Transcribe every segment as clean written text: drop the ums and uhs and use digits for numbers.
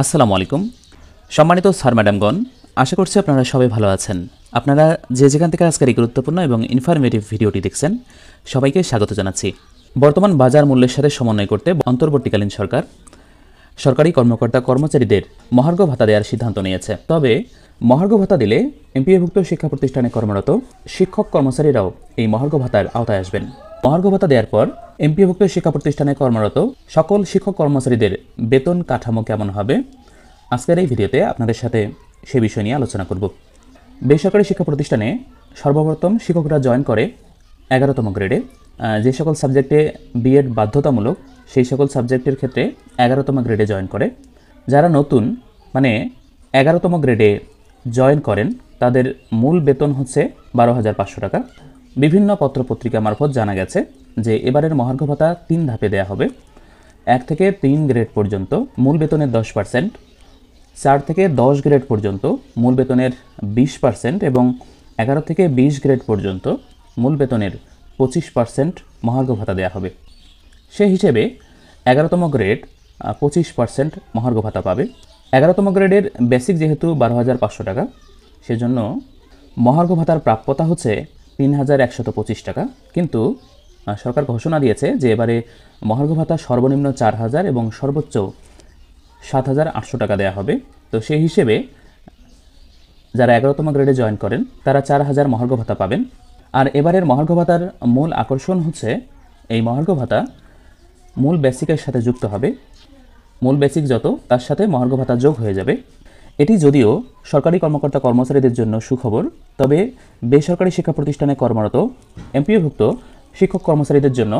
আসসালামু আলাইকুম সম্মানিত স্যার ম্যাডামগণ, আশা করছি আপনারা সবাই ভালো আছেন। আপনারা যে যেখান থেকে আজকের এই গুরুত্বপূর্ণ এবং ইনফরমেটিভ ভিডিওটি দেখছেন, সবাইকে স্বাগত জানাচ্ছি। বর্তমান বাজার মূল্যের সাথে সমন্বয় করতে অন্তর্বর্তীকালীন সরকার সরকারি কর্মকর্তা কর্মচারীদের মহার্ঘ ভাতা দেওয়ার সিদ্ধান্ত নিয়েছে। তবে মহার্ঘ ভাতা দিলে এমপিওভুক্ত শিক্ষা প্রতিষ্ঠানে কর্মরত শিক্ষক কর্মচারীরাও এই মহার্ঘ ভাতার আওতায় আসবেন। মহার্ঘ ভাতা দেওয়ার পর এমপিওভুক্ত শিক্ষা প্রতিষ্ঠানে কর্মরত সকল শিক্ষক কর্মচারীদের বেতন কাঠামো কেমন হবে, আজকের এই ভিডিওতে আপনাদের সাথে সে বিষয় নিয়ে আলোচনা করব। বেসরকারি শিক্ষা প্রতিষ্ঠানে সর্বপ্রথম শিক্ষকরা জয়েন করে 11তম গ্রেডে। যে সকল সাবজেক্টে বিএড বাধ্যতামূলক সেই সকল সাবজেক্টের ক্ষেত্রে 11তম গ্রেডে জয়েন করে। যারা নতুন মানে 11তম গ্রেডে জয়েন করেন তাদের মূল বেতন হচ্ছে 12,500 টাকা। বিভিন্ন পত্রপত্রিকা মারফত জানা গেছে যে এবারের মহার্ঘ ভাতা 3 ধাপে দেওয়া হবে। 1 থেকে 3 গ্রেড পর্যন্ত মূল বেতনের 10%, 4 থেকে 10 গ্রেড পর্যন্ত মূল বেতনের 20% এবং 11 থেকে 20 গ্রেড পর্যন্ত মূল বেতনের 25% মহার্ঘ ভাতা দেওয়া হবে। সেই হিসেবে 11তম গ্রেড 25% মহার্ঘ ভাতা পাবে। 11তম গ্রেডের বেসিক যেহেতু 12,500 টাকা, সেজন্য মহার্ঘ ভাতার প্রাপ্যতা হচ্ছে 3,125 টাকা। কিন্তু সরকার ঘোষণা দিয়েছে যে এবারে মহার্ঘ ভাতা সর্বনিম্ন 4,000 এবং সর্বোচ্চ 7,800 টাকা দেওয়া হবে। তো সেই হিসেবে যারা 11তম গ্রেডে জয়েন করেন তারা 4,000 মহার্ঘ ভাতা পাবেন। আর এবারের মহার্ঘ ভাতার মূল আকর্ষণ হচ্ছে এই মহার্ঘ ভাতা মূল বেসিকের সাথে যুক্ত হবে। মূল বেসিক যত তার সাথে মহার্ঘ ভাতা যোগ হয়ে যাবে। এটি যদিও সরকারি কর্মকর্তা কর্মচারীদের জন্য সুখবর, তবে বেসরকারি শিক্ষা প্রতিষ্ঠানে কর্মরত এমপিওভুক্ত শিক্ষক কর্মচারীদের জন্য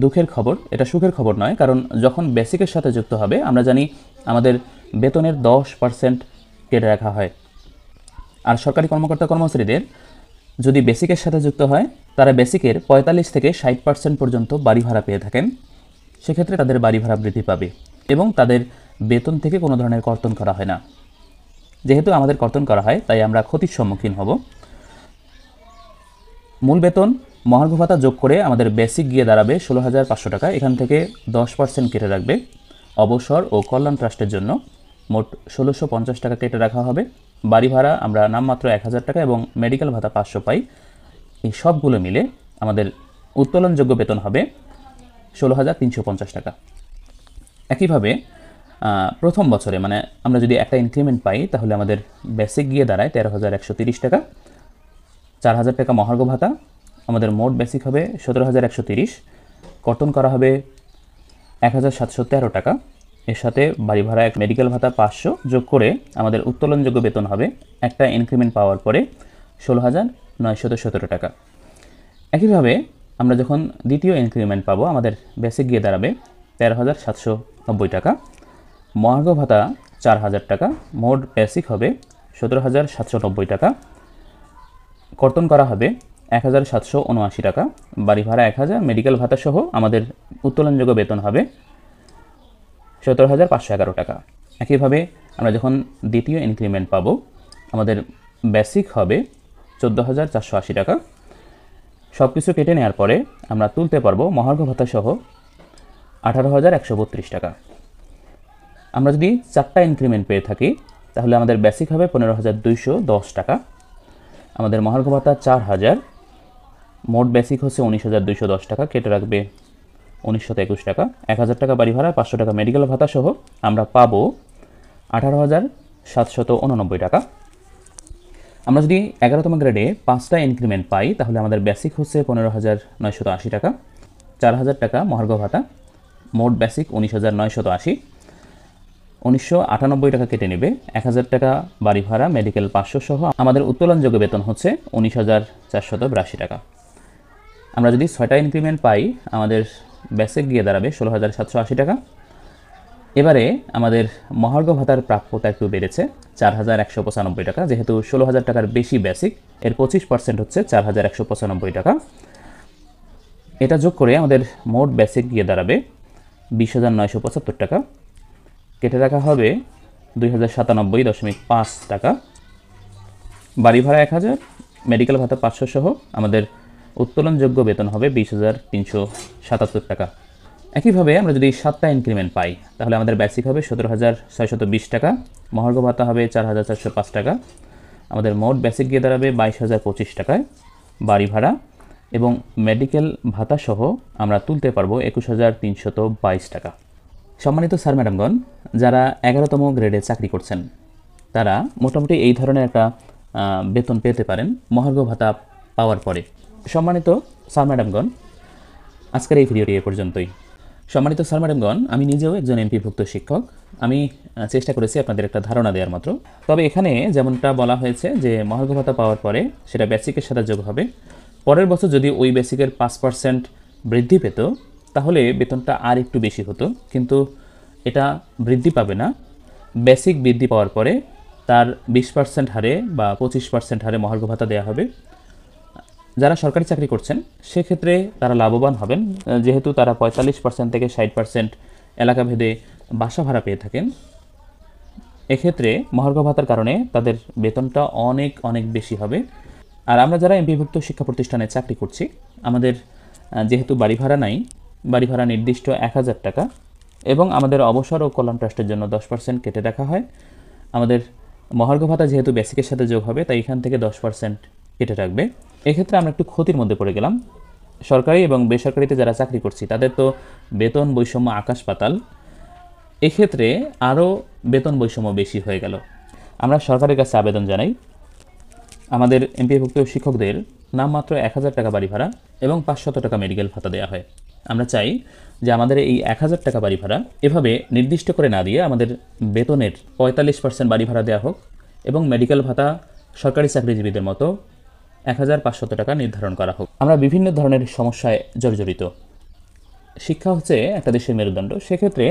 দুঃখের খবর। এটা সুখের খবর নয়, কারণ যখন বেসিকের সাথে যুক্ত হবে আমরা জানি আমাদের বেতনের 10% কেটে রাখা হয়। আর সরকারি কর্মকর্তা কর্মচারীদের যদি বেসিকের সাথে যুক্ত হয় তারা বেসিকের 45 থেকে 60% পর্যন্ত বাড়ি ভাড়া পেয়ে থাকেন। সেক্ষেত্রে তাদের বাড়ি ভাড়া বৃদ্ধি পাবে এবং তাদের বেতন থেকে কোনো ধরনের কর্তন করা হয় না। যেহেতু আমাদের কর্তন করা হয় তাই আমরা ক্ষতির সম্মুখীন হব। মূল বেতন মহার্ঘ ভাতা যোগ করে আমাদের বেসিক গিয়ে দাঁড়াবে 16,500 টাকা। এখান থেকে 10% কেটে রাখবে অবসর ও কল্যাণ ট্রাস্টের জন্য। মোট 1,650 টাকা কেটে রাখা হবে। বাড়ি ভাড়া আমরা নামমাত্র 1,000 টাকা এবং মেডিকেল ভাতা 500 পাই। এই সবগুলো মিলে আমাদের উত্তোলনযোগ্য বেতন হবে 16,350 টাকা। একইভাবে প্রথম বছরে মানে আমরা যদি একটা ইনক্রিমেন্ট পাই তাহলে আমাদের বেসিক গিয়ে দাঁড়ায় 13,130 টাকা। 4,000 টাকা মহার্ঘ ভাতা, আমাদের মোট বেসিক হবে 17,130। কর্তন করা হবে 1,713 টাকা। এর সাথে বাড়ি ভাড়া এক মেডিকেল ভাতা 500 যোগ করে আমাদের উত্তোলনযোগ্য বেতন হবে একটা ইনক্রিমেন্ট পাওয়ার পরে 16,917 টাকা। একইভাবে আমরা যখন দ্বিতীয় ইনক্রিমেন্ট পাবো আমাদের বেসিক গিয়ে দাঁড়াবে 13,790 টাকা। মহার্ঘ ভাতা 4,000 টাকা, মোট বেসিক হবে 17,790 টাকা। কর্তন করা হবে 1,779 টাকা। বাড়ি ভাড়া 1,000, মেডিকেল ভাতা সহ আমাদের উত্তোলনযোগ্য বেতন হবে 17,511 টাকা। একইভাবে আমরা যখন দ্বিতীয় ইনক্রিমেন্ট পাবো আমাদের বেসিক হবে 14,480 টাকা। সব কিছু কেটে নেওয়ার পরে আমরা তুলতে পারবো মহার্ঘ ভাতা সহ 18,132 টাকা। আমরা যদি 4টা ইনক্রিমেন্ট পেয়ে থাকি তাহলে আমাদের বেসিক হবে 15,210 টাকা। আমাদের মহার্ঘ ভাতা 4,000, মোট বেসিক হচ্ছে 19,210 টাকা। কেটে রাখবে 1,921 টাকা। 1,000 টাকা বাড়ি ভাড়া, 500 টাকা মেডিকেল ভাতা সহ আমরা পাবো 18,789 টাকা। আমরা যদি 11তম গ্রেডে 5টা ইনক্রিমেন্ট পাই তাহলে আমাদের বেসিক হচ্ছে 15,980 টাকা। 4,000 টাকা মহার্ঘ ভাতা, মোট বেসিক 19,980। 1,998 টাকা কেটে নেবে। 1,000 টাকা বাড়ি ভাড়া, মেডিকেল 500 সহ আমাদের উত্তোলনযোগ্য বেতন হচ্ছে 19,482 টাকা। আমরা যদি 6টা ইনক্রিমেন্ট পাই আমাদের বেসিক গিয়ে দাঁড়াবে 16,780 টাকা। এবারে আমাদের মহার্ঘ ভাতার প্রাপ্যতা একটু বেড়েছে 4,195 টাকা। যেহেতু 16,000 টাকার বেশি বেসিক, এর 25% হচ্ছে 4,195 টাকা। এটা যোগ করে আমাদের মোট বেসিক গিয়ে দাঁড়াবে 20,975 টাকা। কেটে রাখা হবে 2,097.5 টাকা। বাড়ি ভাড়া 1,000, মেডিকেল ভাতা 500 সহ আমাদের উত্তোলনযোগ্য বেতন হবে 20,377 টাকা। একইভাবে আমরা যদি 7টা ইনক্রিমেন্ট পাই তাহলে আমাদের বেসিক হবে 17,620 টাকা, মহার্ঘ ভাতা হবে 4,405 টাকা, আমাদের মোট বেসিক গিয়ে দাঁড়াবে 22,025 টাকায়। বাড়ি ভাড়া এবং মেডিকেল ভাতা সহ আমরা তুলতে পারবো 21,322 টাকা। সম্মানিত স্যার ম্যাডামগণ, যারা 11তম গ্রেডে চাকরি করছেন তারা মোটামুটি এই ধরনের একটা বেতন পেতে পারেন মহার্ঘ ভাতা পাওয়ার পরে। সম্মানিত স্যার ম্যাডামগণ, আজকের এই ভিডিওটি এ পর্যন্তই। সম্মানিত স্যার ম্যাডামগণ, আমি নিজেও একজন এমপিভুক্ত শিক্ষক। আমি চেষ্টা করেছি আপনাদের একটা ধারণা দেওয়ার মাত্র। তবে এখানে যেমনটা বলা হয়েছে যে মহার্ঘ ভাতা পাওয়ার পরে সেটা বেসিকের সাথে যোগ হবে। পরের বছর যদি ওই বেসিকের 5% বৃদ্ধি পেত তাহলে বেতনটা আর একটু বেশি হতো, কিন্তু এটা বৃদ্ধি পাবে না। বেসিক বৃদ্ধি পাওয়ার পরে তার 20% হারে বা 25% হারে মহার্ঘ ভাতা দেওয়া হবে। যারা সরকারি চাকরি করছেন সেক্ষেত্রে তারা লাভবান হবেন, যেহেতু তারা 45% থেকে 60% এলাকাভেদে বাসা ভাড়া পেয়ে থাকেন। এক্ষেত্রে মহার্ঘ ভাতার কারণে তাদের বেতনটা অনেক অনেক বেশি হবে। আর আমরা যারা এমপিভুক্ত শিক্ষা প্রতিষ্ঠানে চাকরি করছি, আমাদের যেহেতু বাড়ি ভাড়া নাই, বাড়ি ভাড়া নির্দিষ্ট 1,000 টাকা এবং আমাদের অবসর ও কল্যাণ ট্রাস্টের জন্য 10% কেটে রাখা হয়। আমাদের মহার্ঘ ভাতা যেহেতু বেসিকের সাথে যোগ হবে তাই এখান থেকে 10% কেটে রাখবে। এক্ষেত্রে আমরা একটু ক্ষতির মধ্যে পড়ে গেলাম। সরকারি এবং বেসরকারিতে যারা চাকরি করছি তাদের তো বেতন বৈষম্য আকাশ পাতাল, এক্ষেত্রে আরও বেতন বৈষম্য বেশি হয়ে গেল। আমরা সরকারের কাছে আবেদন জানাই আমাদের এমপিভুক্ত শিক্ষকদের নামমাত্র 1,000 টাকা বাড়ি ভাড়া এবং 500 টাকা মেডিকেল ভাতা দেওয়া হয়। আমরা চাই যে আমাদের এই 1,000 টাকা বাড়ি ভাড়া এভাবে নির্দিষ্ট করে না দিয়ে আমাদের বেতনের 45% বাড়ি ভাড়া দেওয়া হোক এবং মেডিকেল ভাতা সরকারি চাকরিজীবীদের মতো 1,500 টাকা নির্ধারণ করা হোক। আমরা বিভিন্ন ধরনের সমস্যায় জর্জরিত। শিক্ষা হচ্ছে একটা দেশের মেরুদণ্ড। সেক্ষেত্রে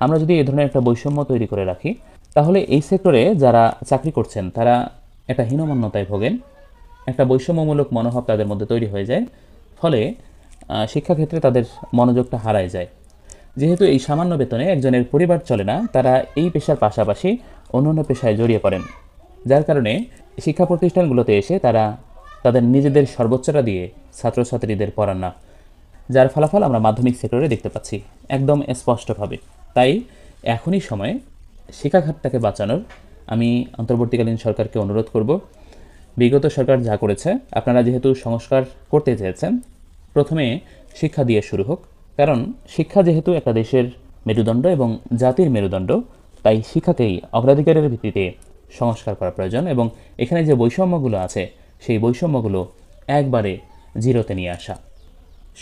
আমরা যদি এই ধরনের একটা বৈষম্য তৈরি করে রাখি তাহলে এই সেক্টরে যারা চাকরি করছেন তারা একটা হীনমন্যতায় ভোগেন, একটা বৈষম্যমূলক মনোভাব তাদের মধ্যে তৈরি হয়ে যায়, ফলে শিক্ষাক্ষেত্রে তাদের মনোযোগটা হারায় যায়। যেহেতু এই সামান্য বেতনে একজনের পরিবার চলে না, তারা এই পেশার পাশাপাশি অন্যান্য পেশায় জড়িয়ে পড়েন, যার কারণে শিক্ষা প্রতিষ্ঠানগুলোতে এসে তারা তাদের নিজেদের সর্বোচ্চটা দিয়ে ছাত্রছাত্রীদের পড়ান না, যার ফলাফল আমরা মাধ্যমিক সেক্টরে দেখতে পাচ্ছি একদম স্পষ্টভাবে। তাই এখনই সময় শিক্ষাখাতটাকে বাঁচানোর। আমি অন্তর্বর্তীকালীন সরকারকে অনুরোধ করব, বিগত সরকার যা করেছে আপনারা যেহেতু সংস্কার করতে চেয়েছেন, প্রথমে শিক্ষা দিয়ে শুরু হোক। কারণ শিক্ষা যেহেতু একটা দেশের মেরুদণ্ড এবং জাতির মেরুদণ্ড, তাই শিক্ষাকেই অগ্রাধিকারের ভিত্তিতে সংস্কার করা প্রয়োজন এবং এখানে যে বৈষম্যগুলো আছে সেই বৈষম্যগুলো একবারে জিরোতে নিয়ে আসা।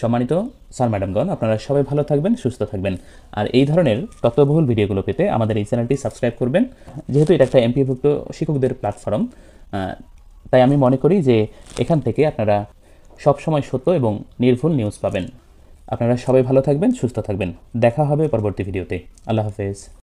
সম্মানিত স্যার ম্যাডামগণ, আপনারা সবাই ভালো থাকবেন, সুস্থ থাকবেন। আর এই ধরনের তথ্যবহুল ভিডিওগুলো পেতে আমাদের এই চ্যানেলটি সাবস্ক্রাইব করবেন। যেহেতু এটা একটা এমপিভুক্ত শিক্ষকদের প্ল্যাটফর্ম, তাই আমি মনে করি যে এখান থেকে আপনারা সবসময় সত্য এবং নির্ভুল নিউজ পাবেন। আপনারা সবাই ভালো থাকবেন, সুস্থ থাকবেন। দেখা হবে পরবর্তী ভিডিওতে। আল্লাহ হাফেজ।